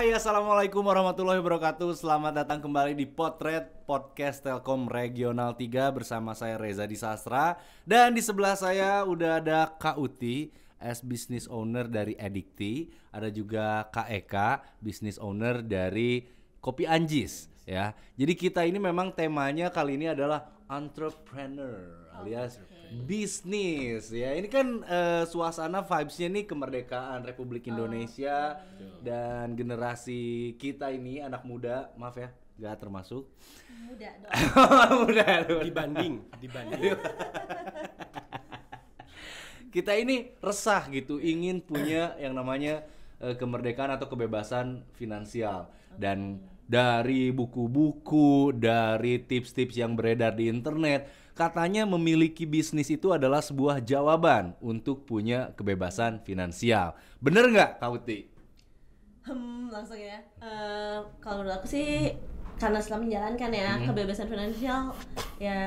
Hai, assalamualaikum warahmatullahi wabarakatuh. Selamat datang kembali di Potret Podcast Telkom Regional 3 bersama saya Reza Disastra. Dan di sebelah saya udah ada Kak Uti, as business owner dari Edikti. Ada juga Kak Eka, business owner dari Kopi Anjis. Ya, jadi kita ini memang temanya kali ini adalah entrepreneur alias bisnis ya. Ini kan suasana vibes-nya nih kemerdekaan Republik Indonesia dan generasi kita ini anak muda, maaf ya, nggak termasuk muda dong. muda dibanding kita ini resah gitu, ingin punya yang namanya kemerdekaan atau kebebasan finansial. Dan dari buku-buku, dari tips-tips yang beredar di internet, katanya memiliki bisnis itu adalah sebuah jawaban untuk punya kebebasan finansial. Bener nggak, Kak Uti? Langsung ya. Kalau menurut aku sih, karena setelah menjalankan ya kebebasan finansial, ya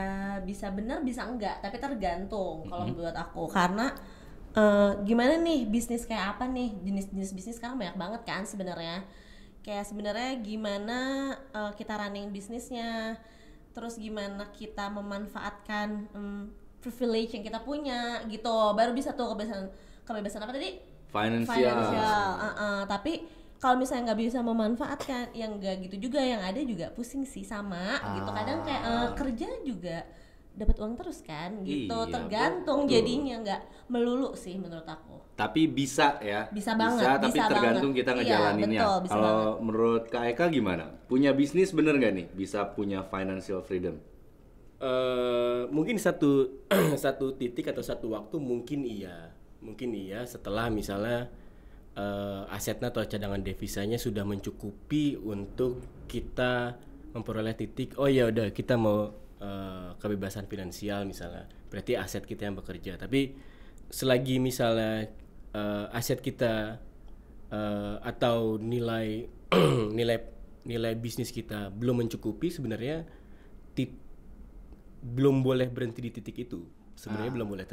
bisa bener bisa enggak, tapi tergantung kalau buat aku. Karena gimana nih bisnis kayak apa nih, jenis-jenis bisnis sekarang banyak banget kan sebenarnya. Kayak sebenarnya gimana kita running bisnisnya, terus gimana kita memanfaatkan privilege yang kita punya gitu, baru bisa tuh kebebasan apa tadi? Financial. Tapi kalau misalnya nggak bisa memanfaatkan, yang nggak gitu juga, yang ada juga pusing sih sama gitu. Kadang kayak kerja juga dapat uang terus kan gitu, Iya, tergantung betul. jadinya, nggak melulu sih menurut aku. Tapi bisa ya. Bisa banget, tapi bisa tergantung banget. kita Iya, ngejalaninnya. betul, bisa Kalau banget. menurut Kak Eka gimana? Punya bisnis bener nggak nih? Bisa punya financial freedom? mungkin satu satu titik atau satu waktu mungkin iya setelah misalnya asetnya atau cadangan devisanya sudah mencukupi untuk kita memperoleh titik oh ya udah kita mau kebebasan finansial misalnya, berarti aset kita yang bekerja. Tapi selagi misalnya aset kita atau nilai nilai bisnis kita belum mencukupi, sebenarnya belum boleh berhenti di titik itu. Sebenarnya belum boleh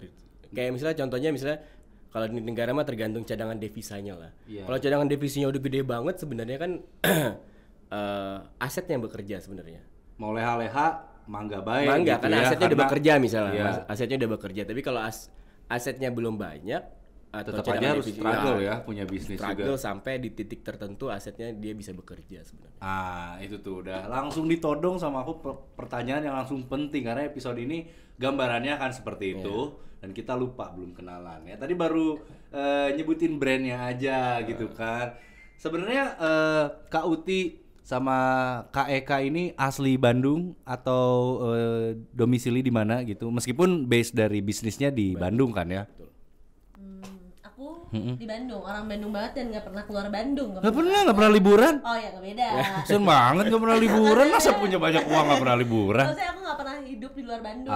kayak misalnya contohnya kalau di negara mah tergantung cadangan devisanya lah. Iya. Kalau cadangan devisanya udah gede banget sebenarnya kan asetnya yang bekerja sebenarnya. Mau leha-leha mangga baik Mangga gitu karena ya, asetnya udah bekerja misalnya. Iya. Asetnya udah bekerja. Tapi kalau asetnya belum banyak atau Tetap cadangan aja harus devisa- struggle ya, punya bisnis struggle juga. sampai di titik tertentu asetnya dia bisa bekerja sebenarnya. Itu tuh udah langsung ditodong sama aku pertanyaan yang langsung penting, karena episode ini gambarannya akan seperti itu dan kita lupa belum kenalan ya. Tadi baru nyebutin brandnya aja gitu kan. Sebenarnya Kak Uti sama Kak Eka ini asli Bandung atau domisili di mana gitu? Meskipun base dari bisnisnya di Bandung kan ya. Aku di Bandung, orang Bandung banget dan nggak pernah keluar Bandung. Nggak pernah liburan? Oh ya, nggak beda. Sen banget nggak pernah liburan, masa punya banyak uang nggak pernah liburan? Maksudnya aku nggak pernah hidup di luar Bandung,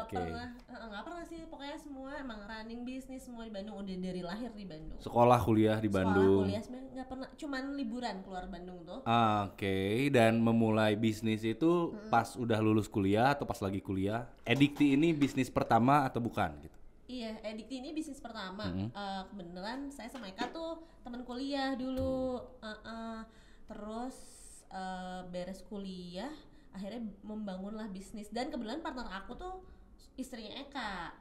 Oke. nggak pernah sih. Pokoknya semua emang running bisnis semua di Bandung, udah dari lahir di Bandung. Sekolah kuliah di Bandung. Sekolah kuliah sebenarnya nggak pernah, cuman liburan keluar Bandung tuh. Oke, dan memulai bisnis itu pas udah lulus kuliah atau pas lagi kuliah? Edikti ini bisnis pertama atau bukan gitu? Iya, Edikti ini bisnis pertama. Kebenaran saya sama Eka tuh teman kuliah dulu. Terus beres kuliah, akhirnya membangunlah bisnis. Dan kebetulan partner aku tuh istrinya Eka.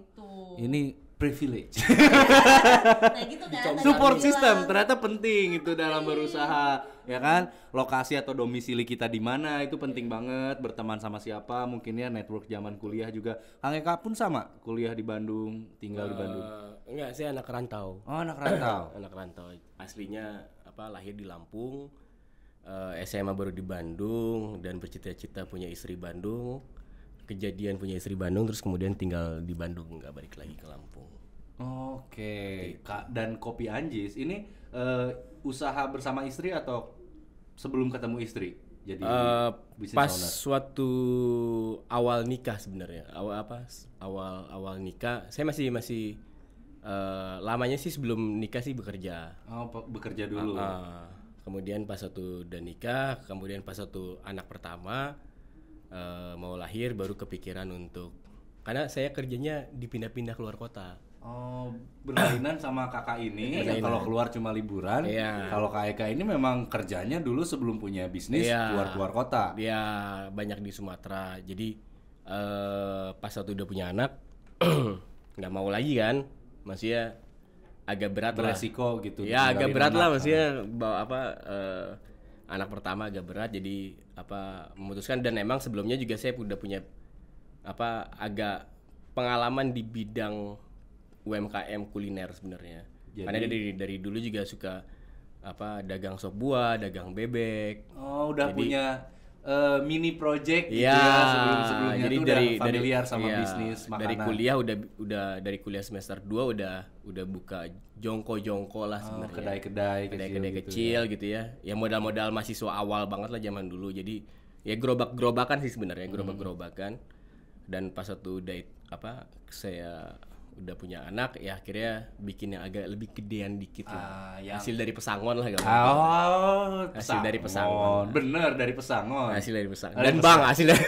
Gitu. Ini privilege. Nah gitu kan. tadi Support aku system bilang. ternyata penting itu dalam berusaha, ya kan? Lokasi atau domisili kita di mana itu penting banget, berteman sama siapa, mungkin ya network zaman kuliah juga. Kang Eka pun sama, kuliah di Bandung, tinggal di Bandung. Enggak, saya anak rantau. Oh, anak rantau. Anak rantau. Aslinya lahir di Lampung, SMA baru di Bandung dan bercita-cita punya istri Bandung. Kejadian punya istri Bandung terus kemudian tinggal di Bandung, nggak balik lagi ke Lampung. Oke, Kak, dan Kopi Anjis ini usaha bersama istri atau sebelum ketemu istri? Jadi business Pas owner. suatu awal nikah sebenarnya, awal nikah, saya masih lamanya sih sebelum nikah sih bekerja. Oh, bekerja dulu. Kemudian pas satu udah nikah, kemudian pas satu anak pertama mau lahir baru kepikiran untuk, karena saya kerjanya dipindah-pindah keluar kota. Oh, berlainan sama kakak ini yang Berlainan. kalau keluar cuma liburan. Iya. Kalau Kak Eka ini memang kerjanya dulu sebelum punya bisnis Iya. keluar kota. Dia banyak di Sumatera. Jadi pas waktu udah punya anak nggak mau lagi kan, maksudnya agak berat lah. Beresiko gitu. Ya agak tinggalin berat anak. lah, maksudnya bawa anak pertama agak berat, jadi memutuskan. Dan emang sebelumnya juga saya udah punya agak pengalaman di bidang UMKM kuliner sebenarnya. Jadi- Karena dari dulu juga suka dagang sop buah, dagang bebek. Oh, udah Jadi- punya mini project gitu Iya, ya sebelum-sebelumnya jadi tuh dari udah familiar sama iya, bisnis makanan. dari kuliah udah dari kuliah semester 2 udah buka jongko lah sebenarnya. kedai-kedai Kedai-kedai gitu kecil gitu ya. Ya modal-modal mahasiswa awal banget lah zaman dulu. Jadi ya gerobak-gerobakan sih sebenarnya, gerobak-gerobakan. Dan pas waktu saya udah punya anak, ya akhirnya bikin yang agak lebih gedean dikit lah. Hasil dari pesangon lah gampang. Oh, Hasil dari pesangon. Bener, dari pesangon. Hasil dari pesangon. Dari Dan pesangon. Bang hasil dari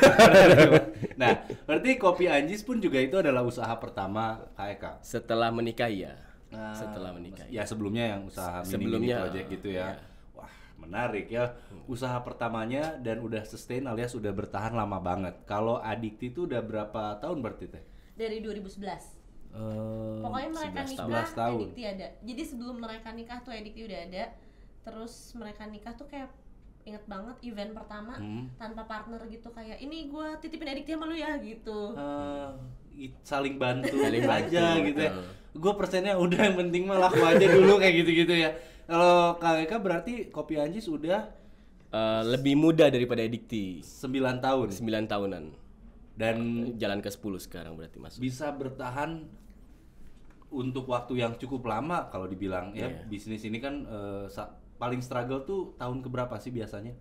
Nah, berarti Kopi Anjis pun juga itu adalah usaha pertama Kak Eka. setelah menikah ya. Nah, Setelah menikah. Ya sebelumnya yang usaha mini Sebelumnya, project gitu ya. iya. Wah, menarik ya. Usaha pertamanya dan udah sustain alias udah bertahan lama banget. Kalau Adikti itu udah berapa tahun berarti teh? Dari 2011. Pokoknya mereka 11 nikah, tahun. Edikti ada. Jadi sebelum mereka nikah tuh Edikti udah ada. Terus mereka nikah tuh kayak inget banget event pertama tanpa partner gitu, kayak ini gua titipin Edikti sama lu ya gitu. Saling bantu Saling aja bantu, gitu ya. betul. Gue persennya udah yang penting mah laku aja dulu kayak gitu-gitu ya. Kalau Kak Eka berarti Kopi Anjis udah Lebih muda daripada Edikti. 9 tahun 9 tahunan. dan Jalan ke 10 sekarang berarti masuk. bisa bertahan untuk waktu yang cukup lama kalau dibilang ya. Iya. Bisnis ini kan paling struggle tuh tahun keberapa sih biasanya?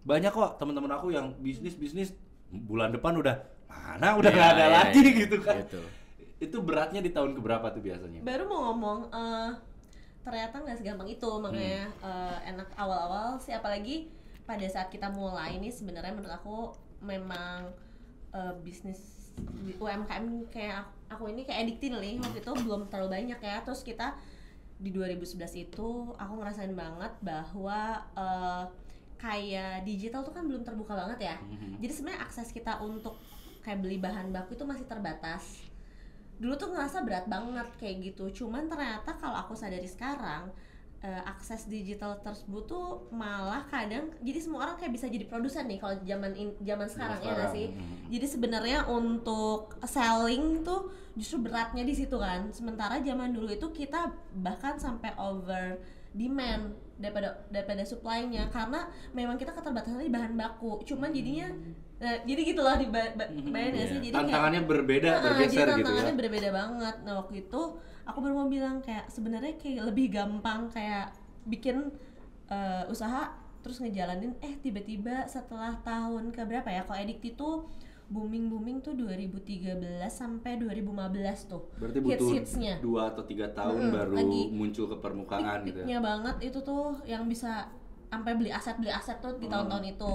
Banyak kok teman-teman aku yang bisnis bulan depan udah Iya, nggak ada iya, lagi iya. gitu kan. Gitu. Itu beratnya di tahun keberapa tuh biasanya? Baru mau ngomong, ternyata nggak segampang itu, makanya enak awal-awal sih, apalagi pada saat kita mulai ini sebenarnya menurut aku memang bisnis UMKM kayak aku ini kayak Edikti nih waktu itu belum terlalu banyak ya. Terus kita di 2011 itu aku ngerasain banget bahwa kayak digital tuh kan belum terbuka banget ya. Jadi sebenarnya akses kita untuk kayak beli bahan baku itu masih terbatas. Dulu tuh ngerasa berat banget kayak gitu. Cuman ternyata kalau aku sadari sekarang, akses digital tersebut tuh malah kadang jadi semua orang kayak bisa jadi produsen nih kalau zaman sekarang ya nggak sih. Jadi sebenarnya untuk selling tuh justru beratnya di situ kan. Sementara zaman dulu itu kita bahkan sampai over demand daripada supply-nya, karena memang kita keterbatasan di bahan baku. Cuman jadinya jadi gitu loh bayangin nggak sih, jadi Tantangannya berbeda, jadi bergeser gitu ya. tantangannya berbeda banget. Nah waktu itu aku baru mau bilang kayak sebenarnya kayak lebih gampang kayak bikin usaha terus ngejalanin, tiba-tiba setelah tahun ke berapa ya, kalau Edikti tuh booming tuh 2013 sampai 2015 tuh. Berarti butuh hits-hitsnya 2 atau 3 tahun baru lagi muncul ke permukaan gitu ya. peak-peaknya banget itu tuh, yang bisa sampai beli aset tuh di tahun-tahun itu.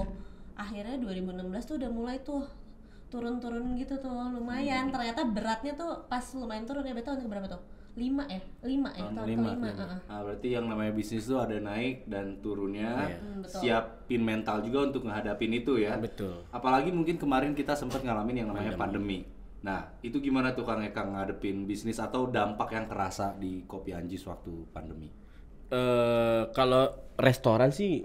Akhirnya 2016 tuh udah mulai tuh turun-turun gitu tuh lumayan. Ternyata beratnya tuh pas lumayan turun ya. Betul tahun keberapa tuh? 5 ya? Tahun ke-5. Nah, berarti yang namanya bisnis tuh ada naik dan turunnya. betul. Siapin mental juga untuk menghadapin itu ya. Betul. Apalagi mungkin kemarin kita sempat ngalamin yang namanya pandemi. Nah, itu gimana tuh Kang Eka ngadepin bisnis atau dampak yang kerasa di Kopi Anjis waktu pandemi? Kalau restoran sih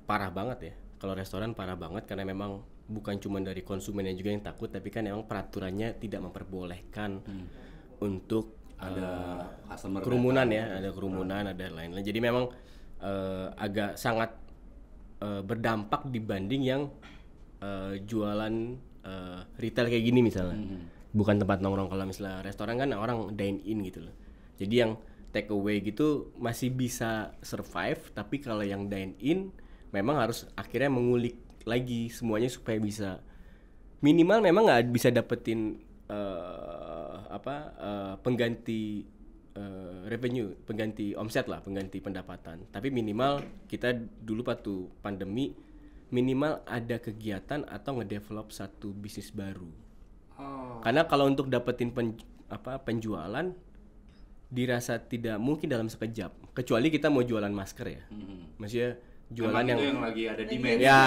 parah banget ya. Kalau restoran parah banget karena memang bukan cuma dari konsumennya juga yang takut, tapi kan memang peraturannya tidak memperbolehkan untuk Ada customer kerumunan ya, ada kerumunan, ada lain-lain. Jadi memang agak sangat berdampak dibanding yang jualan retail kayak gini misalnya. Bukan tempat nongkrong. Kalau misalnya restoran kan orang dine in gitu loh. Jadi yang take away gitu masih bisa survive, tapi kalau yang dine in memang harus akhirnya mengulik lagi semuanya supaya bisa minimal memang nggak bisa dapetin pengganti revenue, pengganti omset lah, pengganti pendapatan. Tapi minimal kita dulu waktu pandemi minimal ada kegiatan atau ngedevelop satu bisnis baru. Karena kalau untuk dapetin penjualan dirasa tidak mungkin dalam sekejap, kecuali kita mau jualan masker ya. Maksudnya jualan yang lagi ada demand ya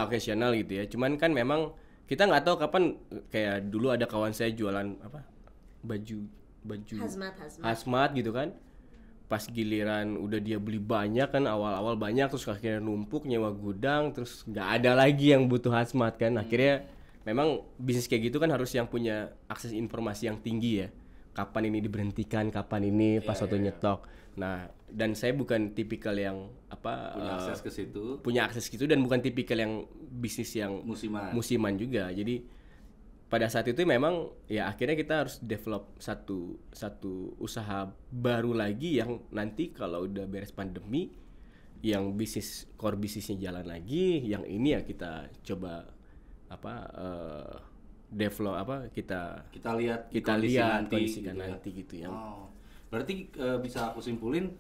occasional gitu ya. Cuman kan memang kita nggak tahu kapan, kayak dulu ada kawan saya jualan baju hazmat gitu kan. Pas giliran udah dia beli banyak kan, awal-awal banyak, terus akhirnya numpuk, nyewa gudang, terus nggak ada lagi yang butuh hazmat kan. Akhirnya memang bisnis kayak gitu kan harus yang punya akses informasi yang tinggi ya. Kapan ini diberhentikan, kapan ini pas waktu nyetok. Nah, dan saya bukan tipikal yang punya akses ke situ. Punya akses gitu, dan bukan tipikal yang bisnis yang musiman juga. Jadi pada saat itu memang ya akhirnya kita harus develop satu usaha baru lagi yang nanti kalau udah beres pandemi, yang core bisnisnya jalan lagi, yang ini ya kita coba develop kita lihat kondisi nanti gitu ya. Berarti bisa aku simpulin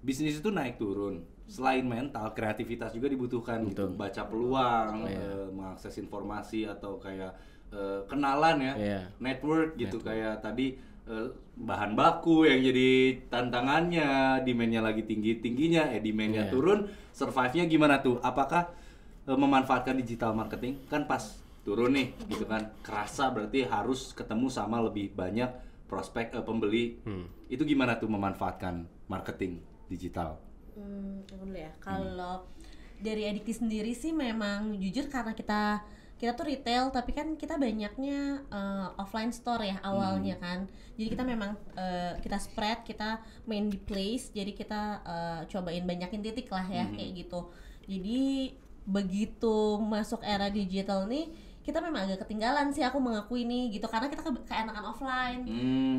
bisnis itu naik turun. Selain mental, kreativitas juga dibutuhkan untuk baca peluang, mengakses informasi atau kayak kenalan ya, network gitu. Kayak tadi bahan baku yang jadi tantangannya, demand-nya lagi tingginya, demand-nya turun, survive-nya gimana tuh? Apakah memanfaatkan digital marketing? Kan pas turun nih gitu kan, kerasa berarti harus ketemu sama lebih banyak prospek pembeli. Itu gimana tuh memanfaatkan marketing digital? Dulu ya. Kalau dari Adikti sendiri sih memang jujur karena kita tuh retail, tapi kan kita banyaknya offline store ya awalnya kan. Jadi kita memang kita spread, kita main di place, jadi kita cobain banyakin titik lah ya kayak gitu. Jadi begitu masuk era digital nih, kita memang agak ketinggalan sih, aku mengakui nih gitu, karena kita keenakan offline.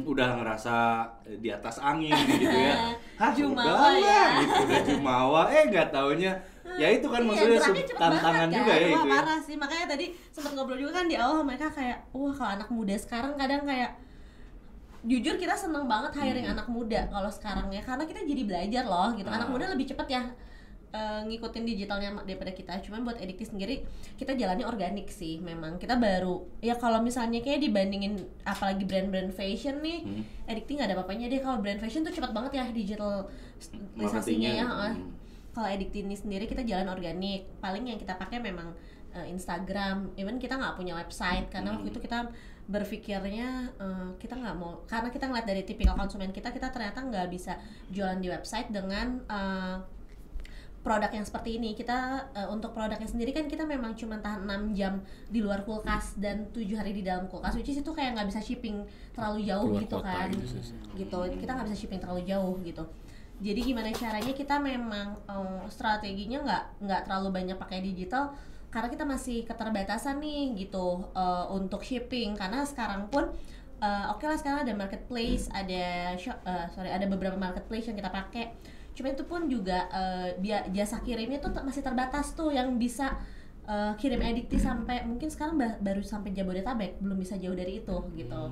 Udah ngerasa di atas angin gitu ya. Jumawa ya. Gitu, udah jumawa, nggak taunya ya itu kan maksudnya tantangan banget, juga kan? ya itu. Wah, parah sih, makanya tadi sempat ngobrol juga kan di awal, mereka kayak wah kalau anak muda sekarang kadang kayak jujur kita seneng banget hiring anak muda kalau sekarang ya, karena kita jadi belajar loh gitu. Anak muda lebih cepat ya ngikutin digitalnya daripada kita. Cuman buat Adikti sendiri kita jalannya organik sih. Memang kita baru ya, kalau misalnya kayak dibandingin apalagi brand-brand fashion nih, Adikti nggak ada apa-apanya deh. Kalau brand fashion tuh cepat banget ya digitalisasinya ya. Kalau Adikti ini sendiri kita jalan organik. Paling yang kita pakai memang Instagram. Even kita nggak punya website karena waktu itu kita berpikirnya kita nggak mau, karena kita ngeliat dari tipikal konsumen kita ternyata nggak bisa jualan di website dengan produk yang seperti ini. Kita untuk produknya sendiri kan kita memang cuma tahan 6 jam di luar kulkas dan 7 hari di dalam kulkas, which is itu kayak nggak bisa shipping terlalu jauh keluar gitu kan gitu. Kita nggak bisa shipping terlalu jauh gitu. Jadi gimana caranya kita memang strateginya nggak terlalu banyak pakai digital, karena kita masih keterbatasan nih gitu untuk shipping. Karena sekarang pun oke lah, sekarang ada marketplace, ada beberapa marketplace yang kita pakai. Cuma itu pun juga jasa kirimnya tuh masih terbatas tuh, yang bisa kirim Adikti sampai mungkin sekarang baru sampai Jabodetabek, belum bisa jauh dari itu gitu.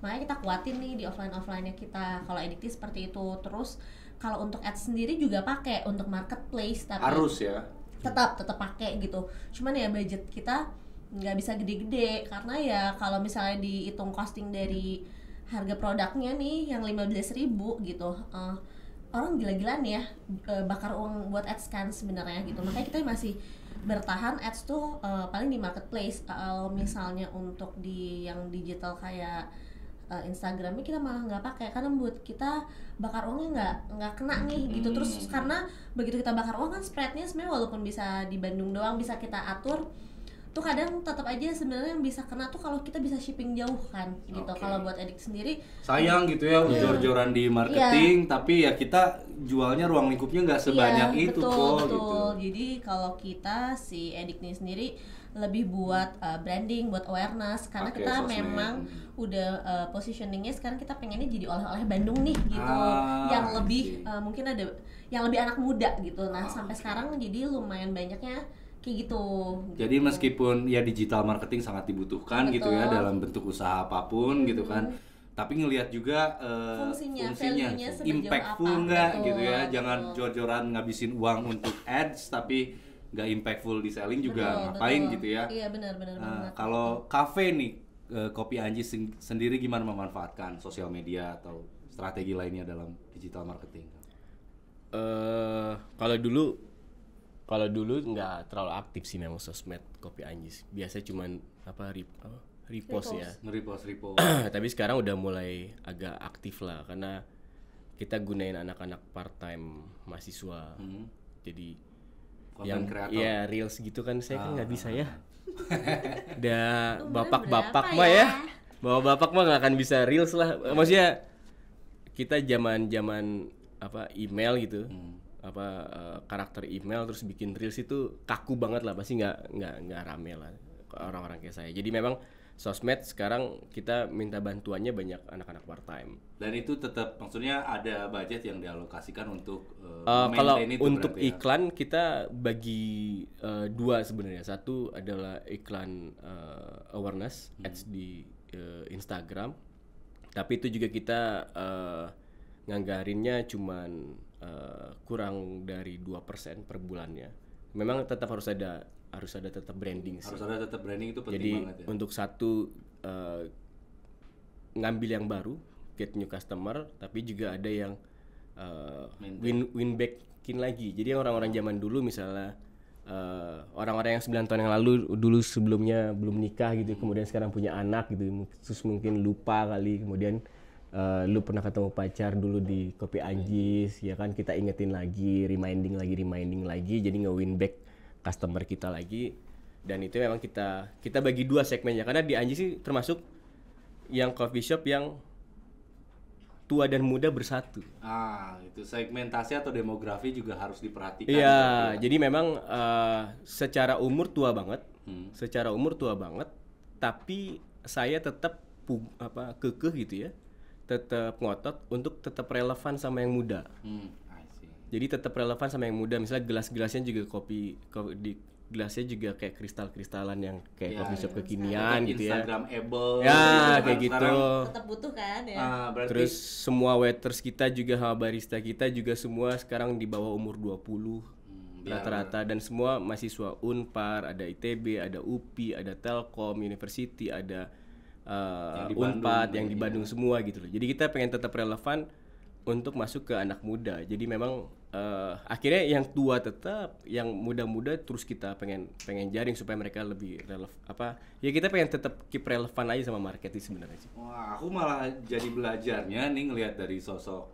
Makanya kita kuatin nih di offline-nya kita. Kalau Adikti seperti itu. Terus kalau untuk ads sendiri juga pakai untuk marketplace, tapi harus ya tetap pakai gitu. Cuman ya budget kita nggak bisa gede-gede, karena ya kalau misalnya dihitung costing dari harga produknya nih yang 15.000 gitu, orang gila-gilaan ya bakar uang buat ads kan sebenarnya gitu. Makanya kita masih bertahan ads tuh paling di marketplace. Kalau misalnya untuk di yang digital kayak Instagramnya kita malah nggak pakai, karena buat kita bakar uangnya nggak kena nih gitu. Terus karena begitu kita bakar uang kan spreadnya sebenarnya walaupun bisa di Bandung doang bisa kita atur, tuh kadang tetap aja sebenarnya yang bisa kena tuh kalau kita bisa shipping jauh kan gitu. Kalau buat Adikti sendiri sayang gitu ya, jor-joran di marketing, tapi ya kita jualnya ruang lingkupnya nggak sebanyak itu kok gitu. Jadi kalau kita si Adikti sendiri lebih buat branding, buat awareness, karena kita sosmed. Memang udah positioningnya sekarang kita pengennya jadi oleh-oleh Bandung nih gitu, yang lebih mungkin ada yang lebih anak muda gitu. Nah sampai sekarang jadi lumayan banyaknya kayak gitu. Jadi meskipun ya digital marketing sangat dibutuhkan gitu ya dalam bentuk usaha apapun gitu kan, tapi ngelihat juga fungsinya impactful nggak gitu ya. Jangan jor-joran ngabisin uang untuk ads tapi nggak impactful di selling juga, ngapain gitu ya. Iya benar. Kalau kafe nih Kopi Anji sendiri gimana memanfaatkan sosial media atau strategi lainnya dalam digital marketing? Kalau dulu nggak terlalu aktif sih memang sosmed Kopi Anjis. Biasa cuman repost ya. Repost. Tapi sekarang udah mulai agak aktif lah karena kita gunain anak-anak part-time mahasiswa. Jadi Content yang creator. ya reels gitu kan saya kan nggak bisa ya. Udah Umurnya bapak-bapak berapa mah ya? ya. Bapak-bapak mah nggak akan bisa reels lah. Maksudnya kita zaman email gitu. Karakter email terus bikin reels itu kaku banget lah, pasti nggak rame lah orang-orang kayak saya. Jadi memang sosmed sekarang kita minta bantuannya banyak anak-anak part time. Dan itu tetap maksudnya ada budget yang dialokasikan untuk Kalau maintain itu untuk berarti ya? iklan kita bagi dua sebenarnya. Satu adalah iklan awareness ads di Instagram. Tapi itu juga kita nganggarinnya cuman kurang dari 2% per bulannya. Memang tetap harus ada tetap branding sih. Harus ada tetap branding, itu penting Jadi banget ya. untuk satu ngambil yang baru, get new customer, tapi juga ada yang win backin lagi. Jadi orang-orang zaman dulu misalnya orang-orang yang 9 tahun yang lalu dulu sebelumnya belum nikah gitu, kemudian sekarang punya anak gitu, terus mungkin lupa kali, kemudian lu pernah ketemu pacar dulu di Kopi Anjis, ya kan, kita ingetin lagi, reminding lagi, jadi nge-win back customer kita lagi. Dan itu memang kita bagi dua segmennya, karena di Anjis sih termasuk yang coffee shop yang tua dan muda bersatu. Itu segmentasi atau demografi juga harus diperhatikan. Iya, jadi memang secara umur tua banget, tapi saya tetap kekeh gitu ya, tetap ngotot untuk tetap relevan sama yang muda. I see. Jadi tetap relevan sama yang muda. Misalnya gelas-gelasnya juga kopi di gelasnya juga kayak kristal-kristalan yang kayak coffee shop kekinian Tetap gitu ya. Instagramable. Ya, kan kayak gitu. sekarang. Tetap butuh kan ya. Berarti Terus semua waiters kita juga sama barista kita juga semua sekarang di bawah umur 20 rata-rata, dan semua mahasiswa Unpar, ada ITB, ada UPI, ada Telkom University, ada Yang di Unpad, Bandung, yang di Bandung semua gitu loh. Jadi kita pengen tetap relevan untuk masuk ke anak muda. Jadi memang akhirnya yang tua tetap, yang muda-muda terus kita pengen jaring supaya mereka lebih ya kita pengen tetap keep relevan aja sama market itu sebenarnya sih. wah, aku malah jadi belajarnya nih ngelihat dari sosok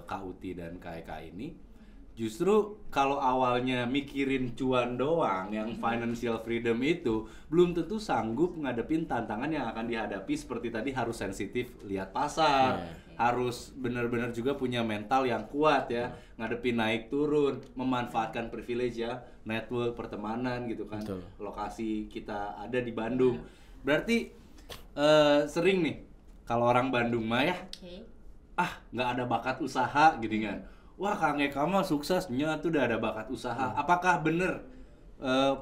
Kak Uti dan Kak Eka ini. Justru kalau awalnya mikirin cuan doang, yang financial freedom itu belum tentu sanggup ngadepin tantangan yang akan dihadapi, seperti tadi harus sensitif lihat pasar, harus benar-benar juga punya mental yang kuat ya, ngadepin naik turun, memanfaatkan privilege ya, network, pertemanan gitu kan. Betul. Lokasi kita ada di Bandung. Berarti sering nih kalau orang Bandung mah ya, Oke. nggak ada bakat usaha gitu kan. Wah, Kang Eka mah suksesnya tuh udah ada bakat usaha. Apakah bener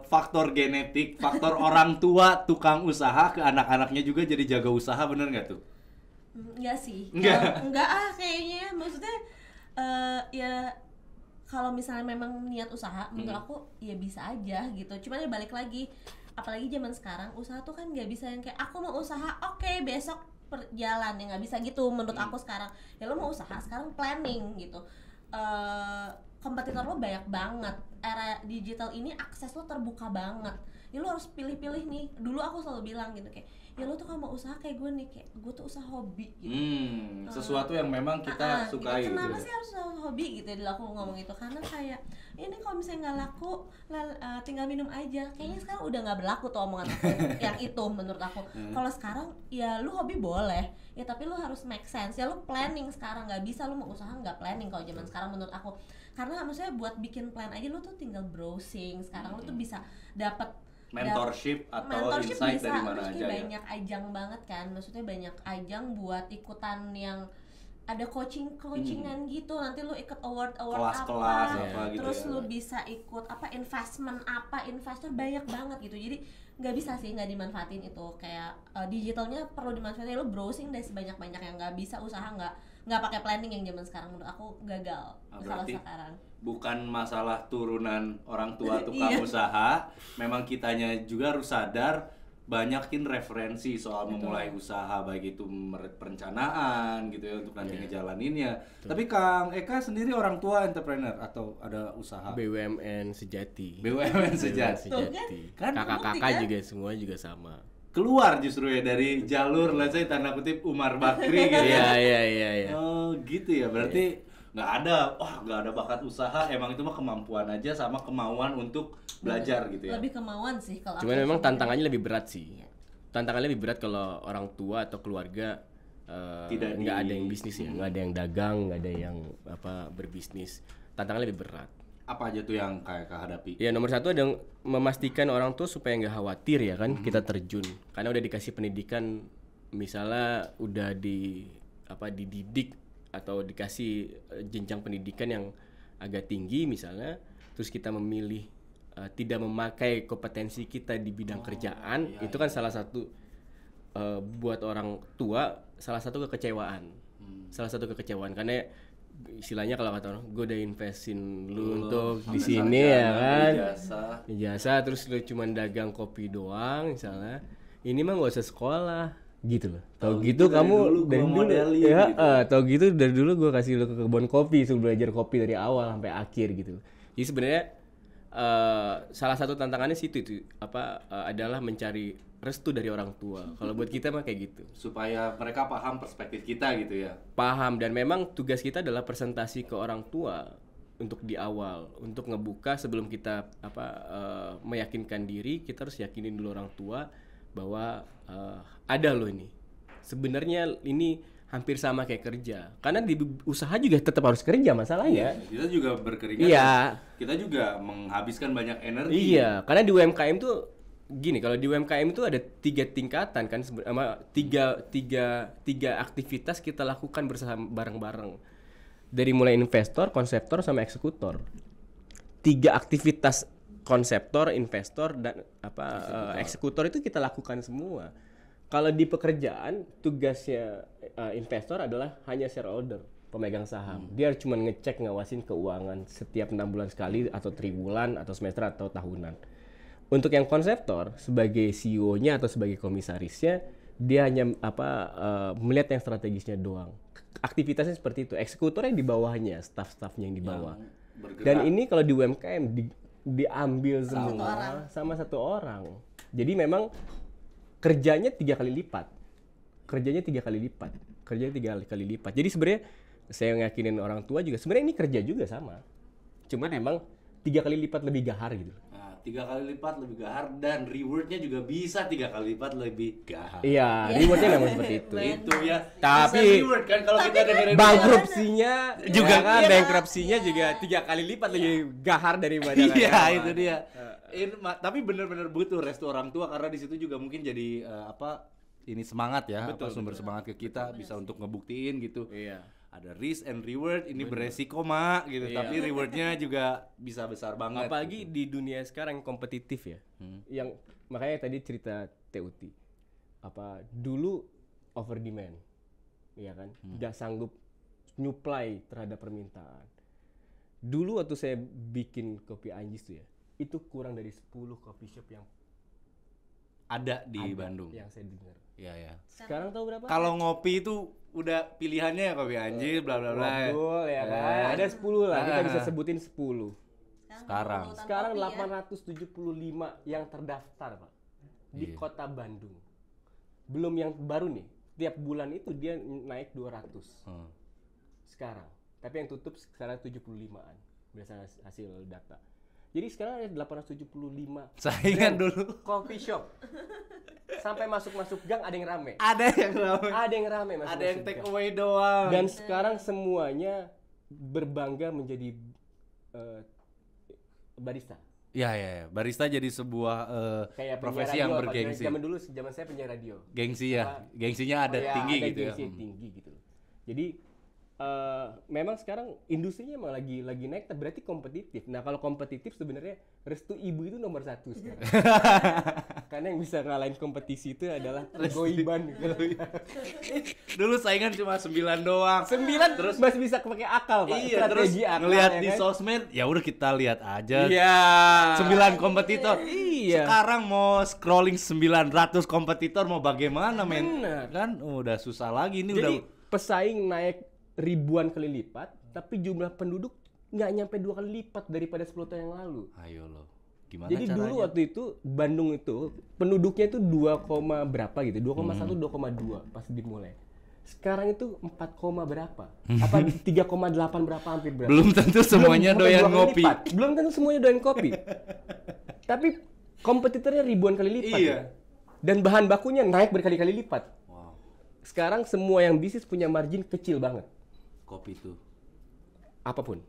faktor genetik, faktor orang tua tukang usaha ke anak-anaknya juga jadi jaga usaha, bener nggak tuh? Enggak sih. Enggak. Enggak kayaknya. Maksudnya ya kalau misalnya memang niat usaha, menurut aku ya bisa aja gitu. Cuman ya balik lagi, apalagi zaman sekarang usaha tuh kan nggak bisa yang kayak aku mau usaha, oke, besok perjalan, ya nggak bisa gitu menurut aku sekarang. Ya lo mau usaha sekarang planning gitu. Kompetitor lo banyak banget. Era digital ini akses lo terbuka banget. Ya lo harus pilih-pilih nih. Dulu aku selalu bilang gitu kayak, ya lo tuh kalau mau usaha kayak gue nih, kayak gue tuh usaha hobi gitu. Sesuatu yang memang kita sukai gitu. Kenapa gitu. sih harus hobi gitu ya? Dulu aku ngomong gitu karena kayak ini kalau misalnya nggak laku tinggal minum aja. Kayaknya sekarang udah nggak berlaku tuh omongan aku yang itu menurut aku. Kalau sekarang ya lu hobi boleh ya, tapi lu harus make sense ya, lu planning. Sekarang nggak bisa lu mau usaha nggak planning kalau zaman sekarang menurut aku, karena maksudnya buat bikin plan aja lu tuh tinggal browsing. Sekarang lu tuh bisa dapat Mentorship atau insight bisa, dari mana terus aja ya. banyak ajang banget kan, maksudnya banyak ajang buat ikutan yang ada coachingan gitu, nanti lu ikut award Kelas-kelas apa, apa gitu terus ya. lu bisa ikut investment investor banyak banget gitu. Jadi nggak bisa sih nggak dimanfaatin itu, kayak digitalnya perlu dimanfaatin. Lu browsing deh sebanyak-banyak, yang nggak bisa usaha nggak pakai planning yang zaman sekarang menurut aku gagal kalau Berarti sekarang. bukan masalah turunan orang tua tukang usaha, memang kitanya juga harus sadar banyakin referensi soal memulai usaha, baik itu perencanaan gitu ya untuk nanti ngejalaninnya. Tapi Kang Eka sendiri orang tua entrepreneur atau ada usaha? BUMN sejati. BUMN sejati. Kan Kakak-kakak juga semua juga sama. Keluar justru ya dari jalur let's say tanda kutip Umar Bakri gitu. Iya. Oh gitu ya, berarti nggak ada bakat usaha, emang itu mah kemampuan aja sama kemauan untuk belajar gitu ya. Lebih kemauan sih kalau Cuman aku memang sebenarnya. tantangannya lebih berat sih. Tantangannya lebih berat kalau orang tua atau keluarga nggak ada yang bisnis ya, nggak ada yang dagang, nggak ada yang berbisnis. Tantangannya lebih berat. Apa aja tuh yang kayak hadapi? Ya nomor satu ada memastikan orang tua supaya nggak khawatir ya kan kita terjun, karena udah dikasih pendidikan, misalnya udah dididik atau dikasih jenjang pendidikan yang agak tinggi misalnya, terus kita memilih tidak memakai kompetensi kita di bidang kerjaan, itu kan salah satu buat orang tua salah satu kekecewaan, karena istilahnya kalau kata orang, gue udah investin lu untuk di sini ya kan, ijazah terus lu cuman dagang kopi doang misalnya, ini mah nggak usah sekolah gitu loh. Tahu gitu kamu dari dulu ya, gitu. Tahu gitu dari dulu gue kasih lu ke kebun kopi, suruh belajar kopi dari awal sampai akhir gitu. Jadi sebenarnya salah satu tantangannya situ adalah mencari restu dari orang tua. Kalau buat kita mah kayak gitu. Supaya mereka paham perspektif kita gitu ya. Paham, dan memang tugas kita adalah presentasi ke orang tua untuk di awal, untuk ngebuka sebelum kita meyakinkan diri, kita harus yakinin dulu orang tua bahwa ada loh ini. Sebenarnya ini hampir sama kayak kerja. Karena di usaha juga tetap harus kerja masalahnya. Kita juga berkeringat. Iya. Kita juga menghabiskan banyak energi. Iya, karena di UMKM tuh gini, kalau di UMKM itu ada 3 tingkatan kan, tiga aktivitas kita lakukan bersama bareng-bareng. Dari mulai investor, konseptor sama eksekutor. 3 aktivitas konseptor, investor dan eksekutor itu kita lakukan semua. Kalau di pekerjaan tugasnya investor adalah hanya shareholder, pemegang saham. Dia cuma ngecek, ngawasin keuangan setiap 6 bulan sekali atau triwulan atau semester atau tahunan. Untuk yang konseptor sebagai CEO-nya atau sebagai komisarisnya, dia hanya melihat yang strategisnya doang. Aktivitasnya seperti itu. Eksekutornya di bawahnya, staff-staffnya yang di bawah. Dan ini kalau di UMKM diambil semua sama satu orang. Jadi memang kerjanya 3 kali lipat. Kerjanya 3 kali lipat. Jadi sebenarnya saya yakinin orang tua juga sebenarnya ini kerja juga sama. Cuma memang 3 kali lipat lebih gahar gitu. 3 kali lipat lebih gahar dan rewardnya juga bisa 3 kali lipat lebih gahar. Iya, rewardnya memang seperti itu. Itu ya. Tapi reward kan kalau kita dengerin bankrupsinya juga kan, bankrupsinya juga 3 kali lipat lebih gahar daripada iya, itu dia. Tapi benar-benar butuh restu orang tua karena di situ juga mungkin jadi ini semangat ya, sumber semangat ke kita bisa untuk ngebuktiin gitu. Iya. Ada risk and reward, ini beresiko mak gitu, tapi rewardnya juga bisa besar banget. Apalagi di dunia sekarang kompetitif ya, yang makanya tadi cerita TUT, dulu over demand, ya kan, nggak sanggup nyuplai terhadap permintaan. Dulu waktu saya bikin kopi Anjis tuh ya, itu kurang dari 10 coffee shop yang ada di Bandung. Yang saya dengar. Iya. Sekarang tahu berapa? Kalau ngopi itu udah pilihannya ya kopi Anjir, bla bla bla. Betul ya kan. Ada 10 lah, kita bisa sebutin 10. Sekarang 875 yang terdaftar, Pak. Di Kota Bandung. Belum yang baru nih. Tiap bulan itu dia naik 200. Sekarang. Tapi yang tutup sekarang 75-an berdasarkan hasil data. Jadi sekarang ada 875 saingan dulu coffee shop. Sampai masuk gang ada yang rame. Ada yang rame masuk. Ada yang take away doang. Dan sekarang semuanya berbangga menjadi barista. Iya. Barista jadi sebuah profesi yang bergengsi. Zaman saya penyiar radio. Gengsi ya. Gengsinya ada tinggi ada gitu ya. Gengsi tinggi gitu. Jadi memang sekarang industrinya emang lagi naik, berarti kompetitif. Nah kalau kompetitif sebenarnya restu ibu itu nomor 1 sekarang. Karena yang bisa ngalahin kompetisi itu adalah goiban gitu. Dulu saingan cuma 9 doang. 9 terus masih bisa pakai akal, Pak. Iya, terus ngelihat di sosmed, ya udah kita lihat aja. Iya. 9 kompetitor. Iya. Sekarang mau scrolling 900 kompetitor mau bagaimana men? Benar. Kan udah susah lagi ini Jadi udah pesaing naik ribuan kali lipat, tapi jumlah penduduk nggak nyampe 2 kali lipat daripada 10 tahun yang lalu. ayo lo. Gimana Jadi caranya? dulu waktu itu Bandung itu penduduknya itu 2, berapa gitu, 2,1 2,2 pas dimulai. Sekarang itu 4, berapa? Apa 3,8 berapa hampir berapa? Belum tentu semuanya Belum sampai doyan 2 kali ngopi. lipat. Belum tentu semuanya doyan kopi. Tapi kompetitornya ribuan kali lipat. Iya. Ya. Dan bahan bakunya naik berkali-kali lipat. Wow, Sekarang semua yang bisnis punya margin kecil banget. kopi tuh. Apapun.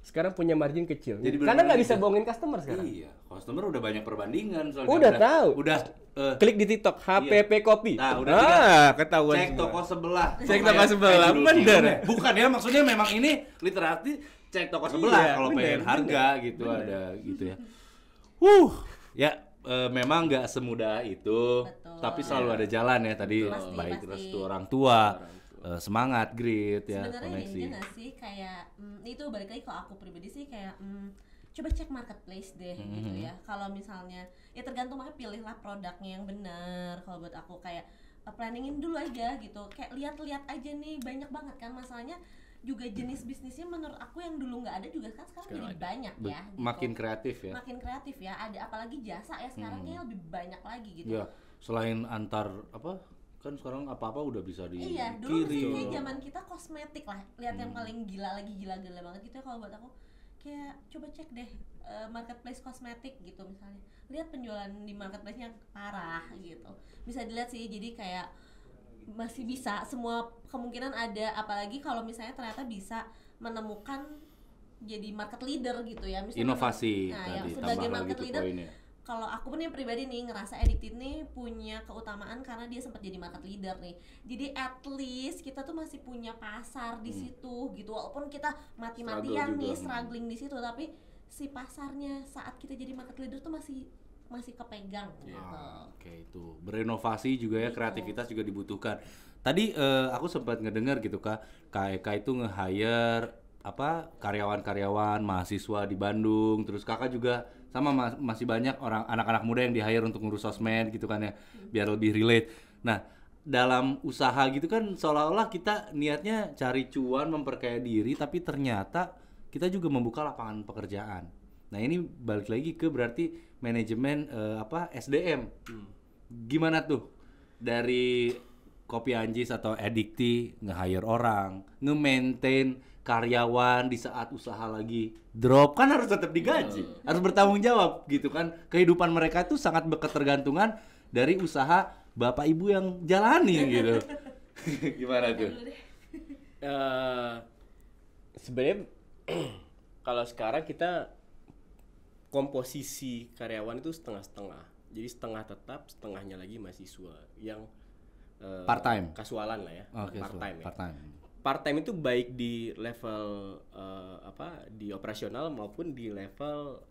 Sekarang punya margin kecil. Jadi Karena nggak bener-bener bisa itu. bohongin customer sekarang. Iya, customer udah banyak perbandingan soalnya. Udah tahu. Udah Klik di TikTok HPP Kopi. Nah, udah ketahuan cek semua. toko sebelah. Cek Sama toko ya, sebelah, kayak judul bener. filmnya. Bukan ya, maksudnya memang ini literally cek toko sebelah Iya, kalau bener, pengen harga gitu bener. ada gitu ya. Ya memang nggak semudah itu, Betul. tapi selalu ada jalan ya tadi Pasti, baik pasti. restu orang tua, semangat, grit ya, Sebenarnya koneksi. ini nggak sih kayak itu balik lagi kalau aku pribadi sih kayak coba cek marketplace deh gitu ya. Kalau misalnya ya tergantung, makanya pilihlah produknya yang benar. Kalau buat aku kayak planningin dulu aja gitu. Kayak lihat-lihat aja nih, banyak banget kan masalahnya juga jenis bisnisnya menurut aku yang dulu nggak ada juga kan sekarang jadi ada. banyak ya. Gitu. Makin kreatif ya. Makin kreatif ya. Ada apalagi jasa ya sekarang kayaknya lebih banyak lagi gitu. Ya, selain antar apa? Kan sekarang apa-apa udah bisa Iya, dulu dikirim. sih zaman kita kosmetik lah. Lihat yang paling gila lagi, gila-gila banget gitu ya kalau buat aku. Kayak coba cek deh marketplace kosmetik gitu misalnya. Lihat penjualan di marketplace-nya parah gitu. Bisa dilihat sih, jadi kayak masih bisa, semua kemungkinan ada, apalagi kalau misalnya ternyata bisa menemukan jadi market leader gitu ya misalnya. Inovasi Nah, tadi yang tambah sebagai lagi market tuh leader, poinnya. kalau aku pun yang pribadi nih ngerasa Addicted nih punya keutamaan karena dia sempat jadi market leader nih. Jadi at least kita tuh masih punya pasar di situ gitu. Walaupun kita mati-matian Struggle nih juga. struggling di situ, tapi si pasarnya saat kita jadi market leader tuh masih kepegang gitu. Oke, itu berinovasi juga ya, kreativitas juga dibutuhkan. Tadi aku sempat ngedengar gitu Kak Eka itu nge-hire apa karyawan-karyawan mahasiswa di Bandung, terus kakak juga sama masih banyak orang anak-anak muda yang di-hire untuk ngurus sosmed gitu kan ya, biar lebih relate. Nah, dalam usaha gitu kan seolah-olah kita niatnya cari cuan, memperkaya diri, tapi ternyata kita juga membuka lapangan pekerjaan. Nah, ini balik lagi ke berarti manajemen SDM. Gimana tuh dari Kopi Anjis atau Addicti nge-hire orang, nge-maintain karyawan di saat usaha lagi drop, kan harus tetap digaji, harus bertanggung jawab gitu kan. Kehidupan mereka tuh sangat berketergantungan dari usaha bapak ibu yang jalani gitu. Gimana tuh? Sebenarnya kalau sekarang kita komposisi karyawan itu setengah-setengah. Jadi setengah tetap, setengahnya lagi mahasiswa yang Part-time? kasualan lah ya. Oke, part-time ya. part-time. Part-time itu baik di level di operasional maupun di level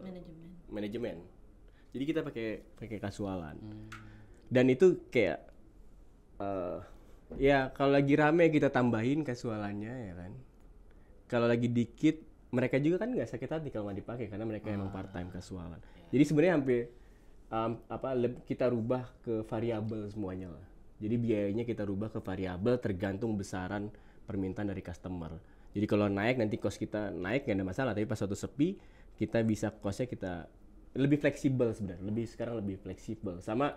Manajemen. manajemen. Jadi kita pakai kasualan. Dan itu kayak ya kalau lagi rame kita tambahin kasualannya ya kan. Kalau lagi dikit mereka juga kan nggak sakit hati kalau nggak dipakai karena mereka emang part-time kasualan. Jadi sebenarnya hampir kita rubah ke variabel semuanya lah. Jadi biayanya kita rubah ke variabel tergantung besaran permintaan dari customer. Jadi kalau naik nanti cost kita naik nggak ada masalah, tapi pas suatu sepi kita bisa costnya kita lebih fleksibel sebenarnya. Sekarang lebih fleksibel. Sama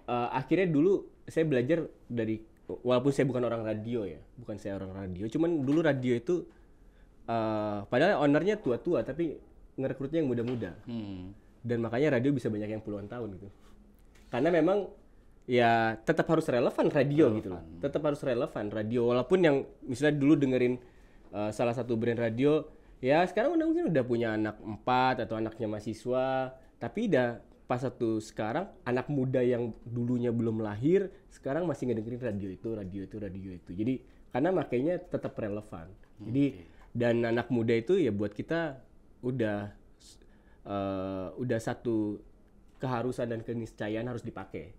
akhirnya dulu saya belajar dari, walaupun saya bukan orang radio ya, bukan saya orang radio, cuman dulu radio itu padahal ownernya tua-tua tapi ngerekrutnya yang muda-muda. Dan makanya radio bisa banyak yang puluhan tahun gitu. Karena memang ya tetap harus relevan radio gitu loh. Tetap harus relevan radio, walaupun yang misalnya dulu dengerin salah satu brand radio ya sekarang mungkin udah punya anak 4 atau anaknya mahasiswa, tapi pas satu sekarang anak muda yang dulunya belum lahir sekarang masih ngedengerin radio itu. Jadi karena makanya tetap relevan. Jadi dan anak muda itu ya buat kita udah satu keharusan dan keniscayaan harus dipakai.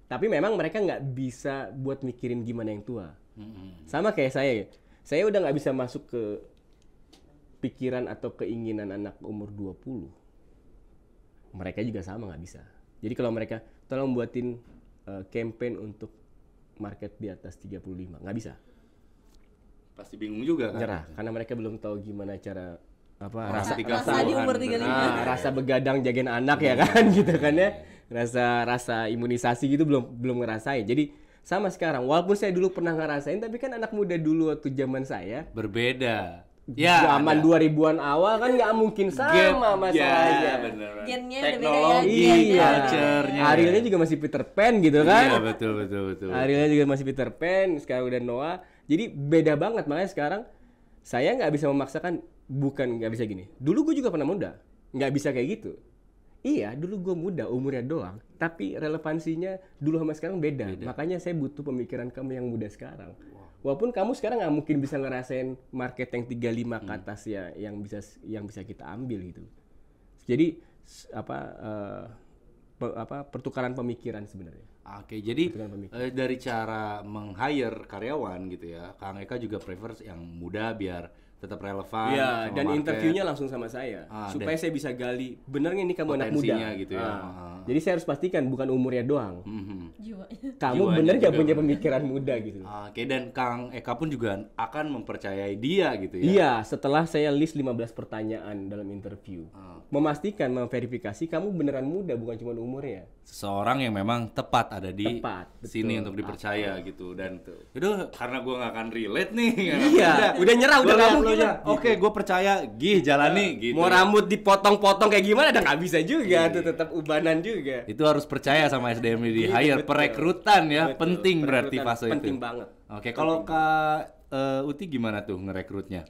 Tapi memang mereka nggak bisa buat mikirin gimana yang tua. Sama kayak saya udah nggak bisa masuk ke pikiran atau keinginan anak umur 20, mereka juga sama nggak bisa. Jadi kalau mereka tolong buatin campaign untuk market di atas 35, nggak bisa. Pasti bingung juga kan. Nyerah karena mereka belum tahu gimana cara Rasa di puluhan. umur 35. rasa begadang jagain anak ya kan gitu kan ya. Rasa imunisasi gitu belum ngerasain. Jadi sama sekarang, walaupun saya dulu pernah ngerasain, tapi kan anak muda dulu waktu zaman saya Berbeda. zaman 2000-an awal kan nggak mungkin sama masalahnya. Ya, bener. Gennya udah beda ya. Teknologi, Iya. culture-nya. Arielnya juga masih Peter Pan gitu kan. Iya, betul. Arielnya juga masih Peter Pan, sekarang udah Noah. Jadi beda banget, makanya sekarang saya nggak bisa memaksakan, bukan nggak bisa gini. Dulu gue juga pernah muda, nggak bisa kayak gitu. Iya, dulu gue muda, umurnya doang. Tapi relevansinya dulu sama sekarang beda. Makanya saya butuh pemikiran kamu yang muda sekarang. Walaupun kamu sekarang nggak mungkin bisa ngerasain market yang 35 ke atas ya, yang bisa kita ambil gitu. Jadi pertukaran pemikiran sebenarnya. Oke, jadi dari cara meng-hire karyawan gitu ya, Kang Eka juga prefer yang muda biar tetap relevan. Iya, sama dan market. interviewnya langsung sama saya, supaya saya bisa gali bener nggak ini kamu anak muda. Potensinya gitu ya. Jadi saya harus pastikan bukan umurnya doang. Jiwanya. Kamu Jiwanya bener nggak juga punya pemikiran muda gitu. Oke, dan Kang Eka pun juga akan mempercayai dia gitu ya. Iya, setelah saya list 15 pertanyaan dalam interview. Memastikan, memverifikasi kamu beneran muda, bukan cuma umurnya. Seseorang yang memang tepat ada di Tepat, sini betul. untuk dipercaya gitu. Dan itu karena gue nggak akan relate nih. Iya, udah nyerah, udah nggak mungkin lah. Oke, gue percaya, jalani gitu. Mau rambut dipotong-potong kayak gimana udah nggak bisa juga, tuh tetap ubanan juga. Itu harus percaya sama SDM di Gitu, hire, betul. perekrutan ya, Betul, penting berarti perekrutan fase itu. penting banget. Oke, kalau Kak Uti gimana tuh ngerekrutnya?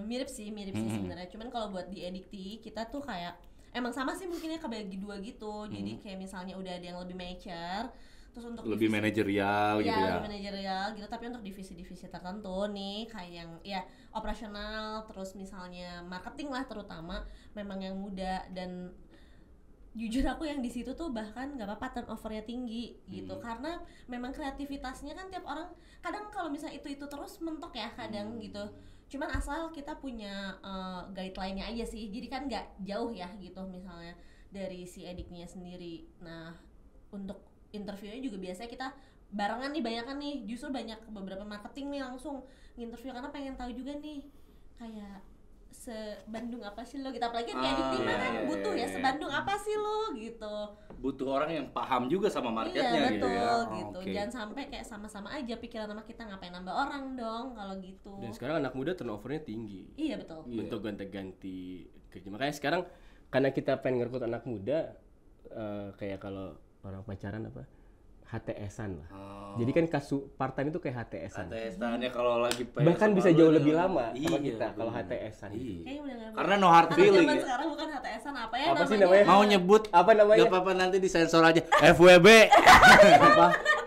Mirip sih sebenarnya. Cuman kalau buat di Edikti kita tuh kayak emang sama sih mungkinnya kebagi dua gitu. Jadi kayak misalnya udah ada yang lebih mature, terus untuk Lebih manajerial gitu ya. lebih manajerial gitu, tapi untuk divisi-divisi tertentu nih kayak yang ya operasional, terus misalnya marketing lah terutama memang yang muda. Dan jujur aku yang di situ tuh bahkan nggak apa-apa turnovernya tinggi gitu, karena memang kreativitasnya kan tiap orang kadang kalau misalnya itu terus mentok ya kadang gitu. Cuman asal kita punya guideline-nya aja sih, jadi kan nggak jauh ya gitu misalnya dari si ediknya sendiri. Nah untuk interviewnya juga biasanya kita barengan nih, banyakan nih, justru banyak beberapa marketing nih langsung nginterview karena pengen tahu juga nih kayak se-Bandung apa sih lo gitu, apalagi kayak di tim kan butuh ya se-Bandung apa sih lo gitu. Butuh orang yang paham juga sama marketnya Iya gitu ya. betul gitu. Oke. Jangan sampai kayak sama-sama aja pikiran sama kita, ngapain nambah orang dong kalau gitu. Dan sekarang anak muda turnovernya tinggi. Iya betul. Untuk ganti-ganti kerja. Makanya sekarang karena kita pengen ngerekrut anak muda, kayak kalau orang pacaran apa, HTS-an lah. Jadi kan part time itu kayak HTS-an. HTS-annya kalau lagi Bahkan bisa jauh lebih lama sama kita kalau HTS-an. Kayaknya udah nggak. Karena no hard Anak feeling. zaman Ya. sekarang bukan HTS-an apa ya Apa namanya? sih namanya? Mau nyebut Apa namanya? Gak apa-apa, nanti disensor aja. FWB. Apa?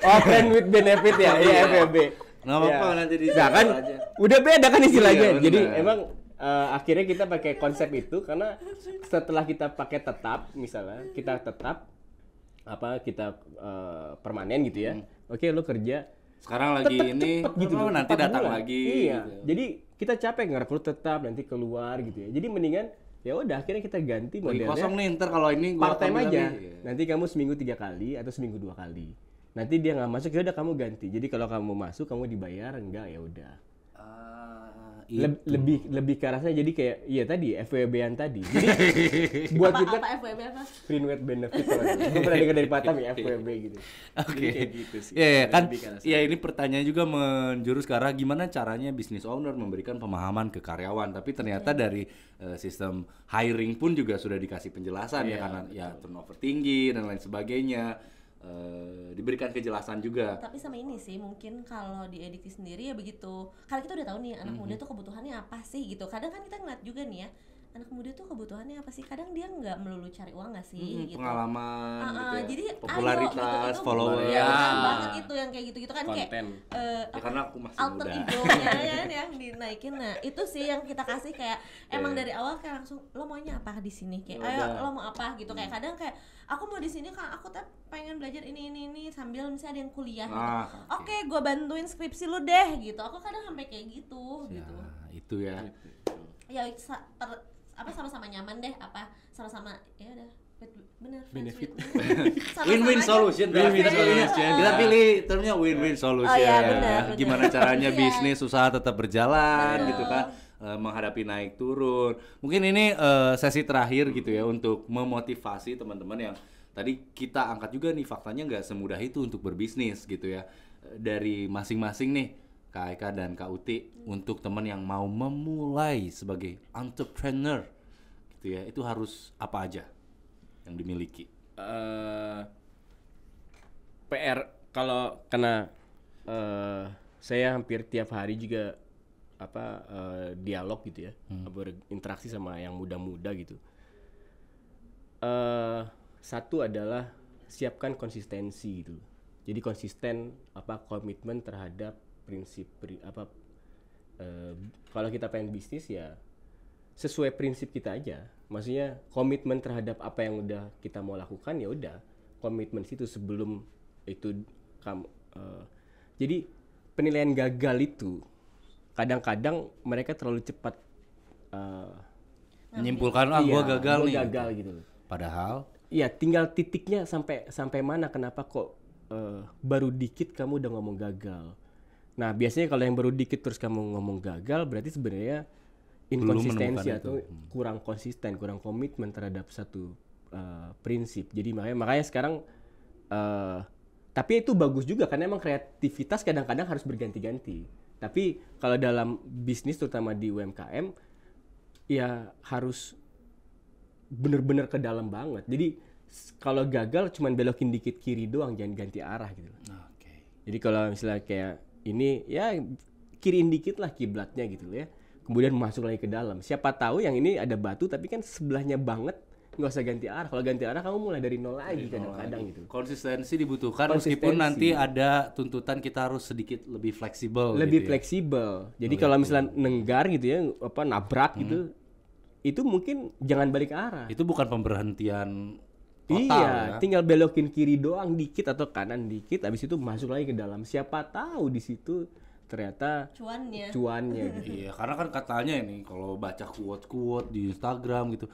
Oh, friend with benefit ya? Iya, FWB. Nggak apa-apa, Ya. nanti Nah, disensor kan aja. udah beda kan istilahnya. Iya, Jadi benar. emang akhirnya kita pakai konsep itu karena setelah kita pakai tetap, misalnya kita tetap kita permanen gitu ya. Oke, lo kerja Sekarang lagi ini gitu loh, nanti 4 datang bulan. lagi. Iya. gitu. Jadi kita capek ngerekrut tetap, nanti keluar gitu ya. Jadi mendingan ya udah akhirnya kita ganti Lagi modelnya. kosong nih, ntar kalau ini gua Part time ambil aja. lagi. Iya. Nanti kamu seminggu 3 kali atau seminggu 2 kali. Nanti dia nggak masuk ya udah kamu ganti. Jadi kalau kamu masuk kamu dibayar, enggak ya udah. Lebih ke arahnya jadi kayak iya tadi FWB-an tadi. Jadi buat kita apa FWB apa? free with benefit kalau gue pernah dengar dari Patam ya FWB gitu. Oke. Jadi kayak gitu sih. Iya, kan. Lebih ke arah sana. Iya, ini pertanyaan juga menjurus ke arah gimana caranya business owner memberikan pemahaman ke karyawan, tapi ternyata dari sistem hiring pun juga sudah dikasih penjelasan ya, karena ya turnover tinggi dan lain sebagainya. Diberikan kejelasan juga. Tapi sama ini sih mungkin kalau di Edikti sendiri ya begitu. Karena kita udah tahu nih anak muda tuh kebutuhannya apa sih gitu. Kadang kan kita ngeliat juga nih ya, anak muda tuh kebutuhannya apa sih? Kadang dia nggak melulu cari uang nggak sih gitu. Pengalaman gitu ya. Jadi popularitas, itu follower. ya, banget itu yang kayak gitu-gitu kan Konten. kayak Ya, karena aku masih alter muda. ego-nya kan yang dinaikin. Nah, itu sih yang kita kasih kayak emang dari awal kayak langsung lo maunya apa di sini kayak ayo lo mau apa gitu. Kayak kadang kayak aku mau di sini kan aku pengen belajar ini sambil misalnya ada yang kuliah gitu. Oke, gua bantuin skripsi lu deh gitu. Aku kadang sampai kayak gitu gitu. Itu ya. ya sama-sama nyaman deh, sama-sama ya udah bener Benefit. Win-win solution. Win-win solution. Kita pilih termnya win-win solution. Oh, iya, benar. Gimana caranya Iya. bisnis usaha tetap berjalan Betul. gitu kan. Menghadapi naik turun. Mungkin ini sesi terakhir gitu ya untuk memotivasi teman-teman yang tadi kita angkat juga nih, faktanya nggak semudah itu untuk berbisnis gitu ya. Dari masing-masing nih Kak Eka dan Kak Uti, untuk teman yang mau memulai sebagai entrepreneur gitu ya, itu harus apa aja yang dimiliki? PR karena saya hampir tiap hari juga dialog gitu ya, berinteraksi sama yang muda-muda gitu. Satu adalah siapkan konsistensi gitu. Jadi konsisten komitmen terhadap prinsip kalau kita pengen bisnis ya sesuai prinsip kita aja. Maksudnya komitmen terhadap apa yang udah kita mau lakukan, ya udah komitmen situ sebelum itu jadi penilaian gagal itu kadang-kadang mereka terlalu cepat Menyimpulkan gua gagal gua nih. gagal gitu. Padahal Iya, tinggal titiknya sampai mana, kenapa kok baru dikit kamu udah ngomong gagal. Nah, biasanya kalau yang baru dikit terus kamu ngomong gagal, berarti sebenarnya inkonsistensi menemukan atau kurang konsisten, kurang komitmen terhadap satu prinsip. Jadi makanya sekarang tapi itu bagus juga karena emang kreativitas kadang-kadang harus berganti-ganti. Tapi kalau dalam bisnis terutama di UMKM ya harus bener-bener ke dalam banget. Jadi kalau gagal cuman belokin dikit kiri doang, jangan ganti arah gitu. Oke. Jadi kalau misalnya kayak ini ya kiriin dikit lah kiblatnya gitu ya. Kemudian masuk lagi ke dalam. Siapa tahu yang ini ada batu tapi kan sebelahnya banget, nggak usah ganti arah. Kalau ganti arah kamu mulai dari nol lagi kadang-kadang gitu. Konsistensi dibutuhkan meskipun nanti ada tuntutan kita harus sedikit lebih fleksibel. Lebih gitu ya. fleksibel. Jadi kalau misalnya nenggar gitu ya, nabrak gitu, itu mungkin jangan balik arah. Itu bukan pemberhentian total Iya, ya. tinggal belokin kiri doang dikit atau kanan dikit, habis itu masuk lagi ke dalam. Siapa tahu di situ ternyata cuannya gitu. Iya, karena kan katanya ini kalau baca quote-quote di Instagram gitu,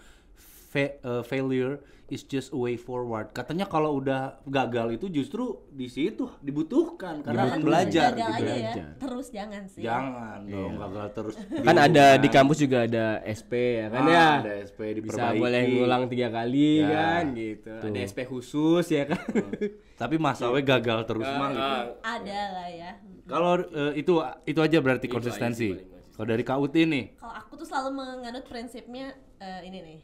failure is just a way forward. Katanya kalau udah gagal itu justru di situ dibutuhkan karena akan belajar gagal gitu aja ya. ya. Terus jangan sih. Jangan dong gagal terus. Kan ada di kampus juga ada SP ya kan ya. Ada SP Bisa diperbaiki. boleh ngulang 3 kali Ya, kan gitu. Ada SP khusus ya kan. Tapi masalahnya gagal terus mah gitu. Ada lah ya. Kalau itu aja berarti konsistensi. Kalau dari Kak Uti nih, Kalau aku tuh selalu menganut prinsipnya ini nih,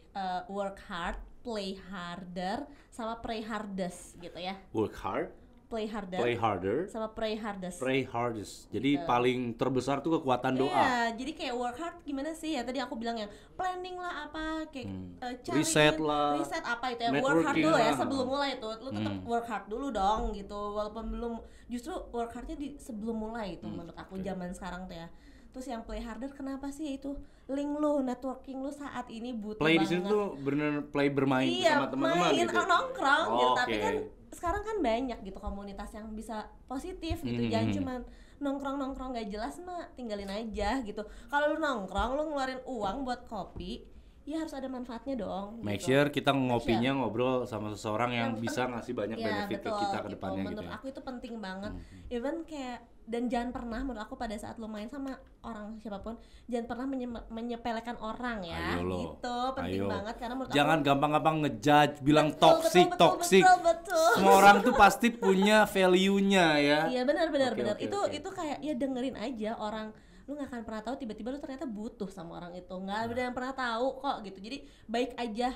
work hard, play harder, sama pray hardest gitu ya. work hard, Play harder, play harder, sama pray hardest. pray hardest. Jadi paling terbesar tuh kekuatan doa. Iya, jadi kayak work hard gimana sih ya, tadi aku bilang yang planning lah apa, kayak cariin, Riset lah, riset apa itu ya, work hard networking dulu ya lah. sebelum mulai itu, lu tetap work hard dulu dong gitu, walaupun belum, justru work hardnya di sebelum mulai itu menurut aku zaman sekarang tuh ya. Terus yang play harder kenapa sih itu link lu, networking lu saat ini butuh Play di banget. sini tuh bener play bermain Iya, sama teman-teman main gitu. nongkrong gitu, tapi Oke. kan sekarang kan banyak gitu komunitas yang bisa positif gitu, jangan cuman nongkrong gak jelas mah tinggalin aja gitu. Kalau lu nongkrong, lu ngeluarin uang buat kopi, ya harus ada manfaatnya dong. Make gitu. sure kita ngopinya ngobrol sama seseorang yang bisa ngasih banyak Ya, benefit ke betul, kita ke gitu. depannya gitu Menurut ya. aku itu penting banget. Even kayak, dan jangan pernah menurut aku pada saat lu main sama orang siapapun, jangan pernah menyepelekan orang ya. Ayo lo. Gitu, penting Ayo. banget karena menurut Jangan aku gampang-gampang ngejudge, bilang Betul, toxic. betul. Semua orang tuh pasti punya value-nya ya. Iya benar. Oke, Itu oke. itu kayak ya dengerin aja orang, lu nggak akan pernah tahu tiba-tiba lu ternyata butuh sama orang itu, nggak ada yang pernah tahu kok gitu. Jadi baik aja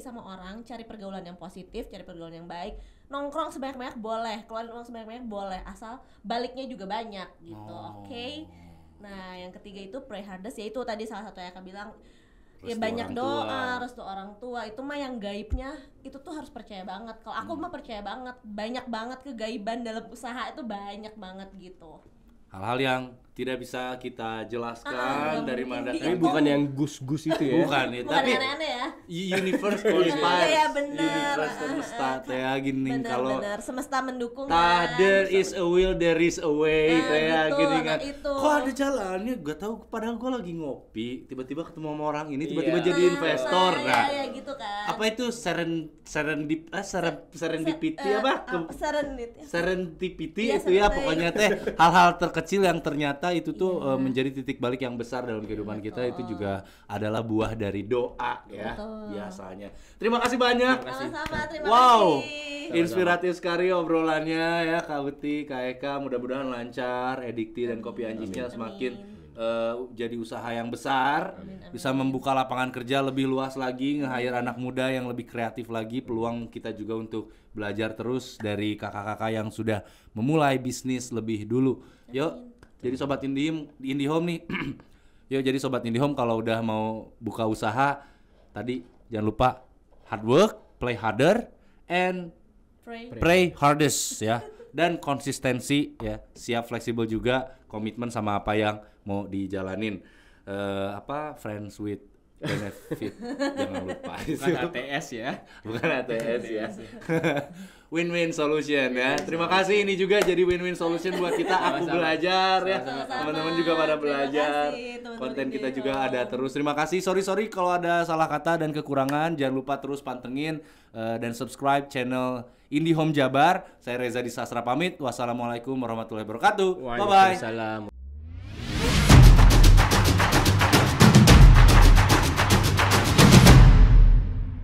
sama orang, cari pergaulan yang positif, cari pergaulan yang baik, nongkrong sebanyak-banyak boleh, keluarin uang sebanyak-banyak boleh, asal baliknya juga banyak gitu. Oke. Nah yang ketiga itu pray hardest, yaitu tadi salah satu yang Kak bilang, ya Restu banyak orang doa, tua. restu orang tua, itu mah yang gaibnya itu tuh harus percaya banget. Kalau aku mah percaya banget, banyak banget kegaiban dalam usaha itu, banyak banget gitu. Hal-hal yang tidak bisa kita jelaskan dari mana Tapi datang. bukan yang gus-gus itu ya. Bukan ya, Bukan tapi aneh-aneh ya. universe Iya, conspires. iya, bener. Universe semesta teh gini kalau Benar-benar semesta mendukung tah kan. there is a will there is a way Nah, teh gitu, gini nah kan. itu. Kok ada jalannya? Gak tahu padahal gue lagi ngopi, tiba-tiba ketemu sama orang ini, tiba-tiba Iya. jadi investor. Nah, ya gitu kan. apa itu serendipity apa? Serendipity Iya, itu ya serendipity. pokoknya teh hal-hal terkecil yang ternyata itu tuh menjadi titik balik yang besar dalam kehidupan kita itu juga adalah buah dari doa ya biasanya. Terima kasih banyak. Sama-sama, terima Wow, kasih. inspiratif sekali obrolannya ya Kak Uti, Kak Eka, mudah-mudahan lancar, Edikti dan Kopi Anjisnya semakin jadi usaha yang besar, bisa membuka lapangan kerja lebih luas lagi, nge-hire anak muda yang lebih kreatif lagi, peluang kita juga untuk belajar terus dari kakak-kakak yang sudah memulai bisnis lebih dulu. Yuk, jadi sobat IndiHome nih. Yuk jadi sobat IndiHome kalau udah mau buka usaha, tadi jangan lupa hard work, play harder, and pray hardest ya. Dan konsistensi ya, siap fleksibel juga, komitmen sama apa yang mau dijalanin. Friends with benefit jangan lupa. Bukan ATS ya. Bukan ATS ya. Win-win solution ya. Terima kasih, ini juga jadi win-win solution buat kita. Aku belajar ya. Teman-teman juga pada belajar. Konten kita juga ada terus. Terima kasih. Sorry kalau ada salah kata dan kekurangan. Jangan lupa terus pantengin dan subscribe channel IndiHome Jabar. Saya Reza Disastra pamit. Wassalamualaikum warahmatullahi wabarakatuh. Bye bye. Waalaikumsalam.